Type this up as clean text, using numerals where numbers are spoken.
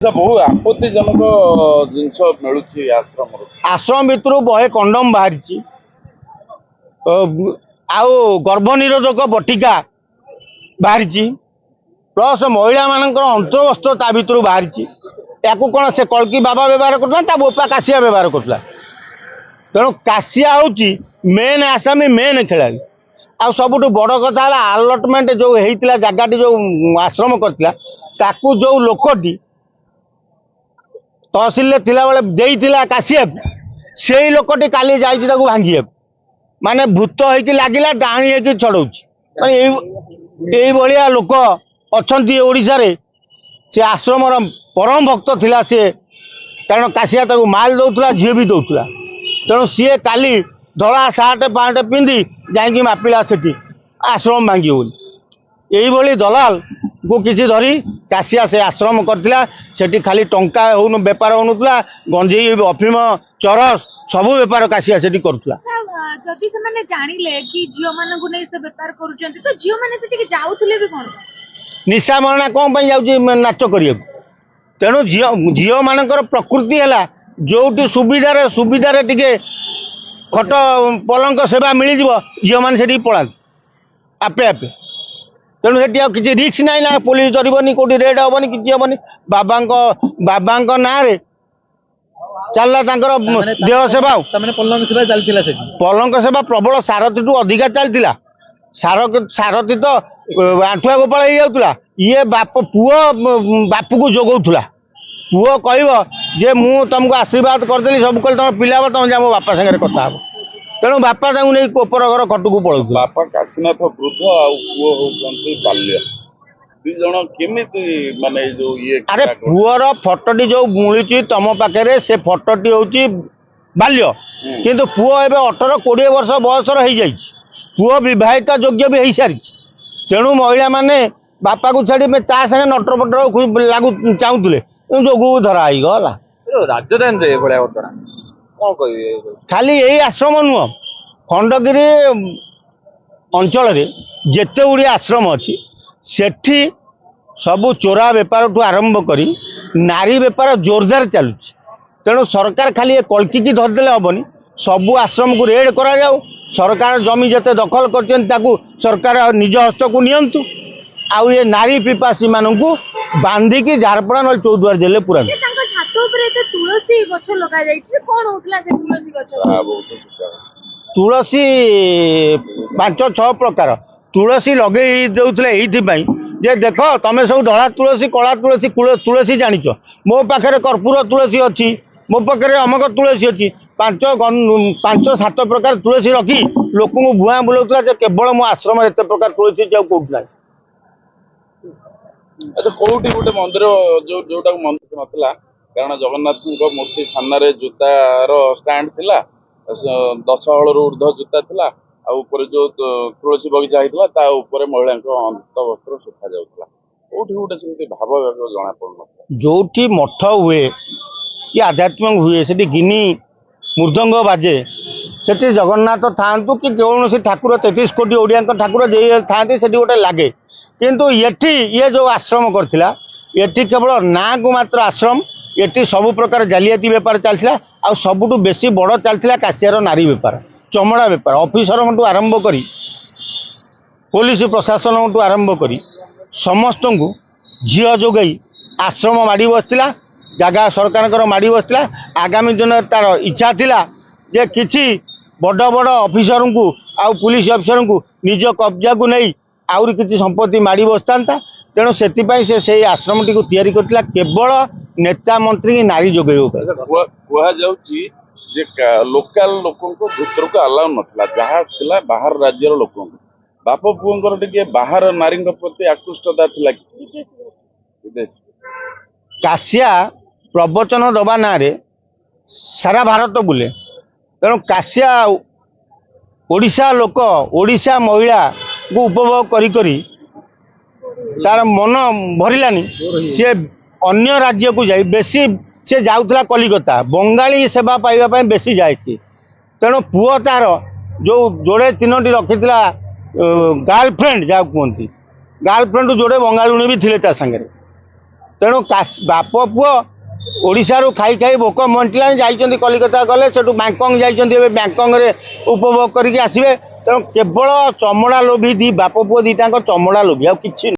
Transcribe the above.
बहु आपत्तिजनक जिनस मिलूँ आश्रम आश्रम भितर बहे कंडम बाहरी आउ गर्भनिरोधक बटिका बाहरी प्लस महिला मानकर अंतर्वस्त्र ता भर बाहरी या कौन से कलकी बाबा व्यवहार करता बोपा काशिया व्यवहार करता तेणु काशिया हूँ मेन आसामी मेन खेला आ सबुठ बड़ कथा आलटमेंट जो होता जगह जो आश्रम करता जो लोकटी तहसिल बेले काशिया से ही लोकटी काली जा भांगी माने भूत होगी लगिला डाणी होगी छड़ौची माने लोक अच्छा ओडिशा रे से आश्रम परम भक्त थिला सी कारण काशिया ताको माल दौला झील भी दौला तेणु सी काली धला सार्ट पैंट पिंधि जाकि मापिला से आश्रम भांगी बोली दलाल को किसी धरी काशिया से आश्रम करथिला सेठी खाली टंका हो बेपार होनुला गंजेई अफिम चरस सबू बेपार काशिया सेठी करुला जदि से माने जानिले कि झियो मानकु नै से बेपार करूचंती तो झियो माने सेठी जाउथुले भी कोन निशा मरणा कौन पर जाऊँगी नाच करिया तेणु झील मानकर प्रकृति है जो सुविधार टे खट पलंक सेवा मिल झील मैंने पड़ा आपे आपे तेणु से किसी रिक्स ना ना पुलिस धरबनी कौटी रेड हेनी कि हेनी बाबा ना चलला देह सेवा पलंक सेवा प्रबल सारथी अधिका चलता सारथी तो आंठुआ गोपाल हो जाऊला ये बाप पुओ बापू को जोगौला पुओ कह जे मु तुमको आशीर्वाद करदेली सब कल तुम पिला तुम जा मो बापा सागर कथा हे तेणु बापा नहीं कोपर घर खटू पड़ो बापा काशीनाथ वृद्ध आउ होती बाल्य दुज केमिति माने जो ये अरे पुअर फटोटी जो मिलूँ तुम पाखे से फटोटी हूँ बाल्य किंतु पुओ एवं 18-20 वर्ष बयसर हो जाए पुओ विवाहिता योग्य भी हो सारी तेणु महिला माने बापा को छाड़ी संगे नटर पटर लागू चाहूले जोगू धरा गला राजधानी खाली यही आश्रम नुह खंडगिरी अंचल जेते गुड़ी आश्रम अच्छी सेठी सबू चोरा बेपार ठू आरंभ करी नारी बेपार जोरदार चलुँ तेणु सरकार खाली ये कल्की की धरदे हेनी सबू आश्रम को रेड करा जाओ सरकार जमी जिते दखल कर सरकार निज हस्त को नियंतु आउ ये नारी पिपासी मानू बांधिकी झारपड़ा ना चौद्वार जेल पूरा तुलसी गछ लगा जाइछि कोन होतला से तुलसी गछ तुलसी 5-6 प्रकार तुलसी लगे देउतले एइथिबाई जे देख तमे सब धड़ा तुलसी कला तुलसी तुलसी जानिच मो पाखरे कर्पूर तुलसी अच्छी मो पाखरे अमक तुलसी अच्छी 5-7 प्रकार तुलसी रखी लोक को भुआ बुलाऊला केवल मो आश्रम एत प्रकार तुलसी कौटना अच्छा कौटी गोटे मंदिर जोटा मंदिर नथिला कारण जगन्नाथ मूर्ति सामने जूतार स्टैंड थिला 10 हल ऊर्ध जूता थिला आ ऊपर जो तुलसी बगीचा होता ता ऊपर महिला अंतवस्त्र सुखा जाउतला कौटी गोटे सेमती भाव जना पड़न जोठी मठ हुए कि आध्यात्मिक हुए से गिनी मृदंग बाजे से जगन्नाथ था कि कौन ठाकुर 33 कोटी ओडिया ठाकुर जे था गोटे लगे किंतु ये जो आश्रम करथिला ये केवल ना को मात्र आश्रम ये सबु प्रकार जालियाती बेपार चलता आ सबुठु बेसी बड़ चलता काशियार नारी बेपार चमड़ा बेपार ऑफिसर आरंभ करी पुलिस प्रशासन आरंभ करी समस्त को झील जोगई आश्रम माड़ी बसला जगह सरकार माड़ी बसला आगामी दिन तार इच्छा थिला जे किछि बड़ बड़ ऑफिसर को आउ पुलिस ऑफिसर को निज कब्जा को नहीं आउरी किछि संपत्ति माड़ी बसता तेणु से आश्रम टी तैयारी करथिला केवल नेता मंत्री की नारी जोगेव कह लोकल लोक भीतर को अलाउ नाला जहाँ थिला बाहर राज्यर लोक बाप पुओं टे बाहर नारी प्रति आकृष्टता थिला विदेश काशिया प्रवचन दबा ना रे सारा भारत बुले तेणु काशिया ओडिशा लोक ओडिशा महिला को उपभोग करी तार मन भरलानी सी अन्य राज्य को जाई बेसी से जाऊला कलिकता बंगाली सेवा पाइबा बेसी जाए तेणु पुओ तार जो जोड़े 3टी रखी गर्लफ्रेंड जहाँ कहती गर्लफ्रेंड जोड़े बंगाली भी थे सागर तेणु बाप पुओ ओडिशारू खाई खाई भोक मंटिला जाइछन्ति कलिकता गले सेठू बैंकंग जाइछन्ति एबे बैंकंग रे उपभोग करिक आसिबे तेणु केवल चमड़ा लोभी दी बाप पुओ दीटाक चमड़ा लोभी आ किछि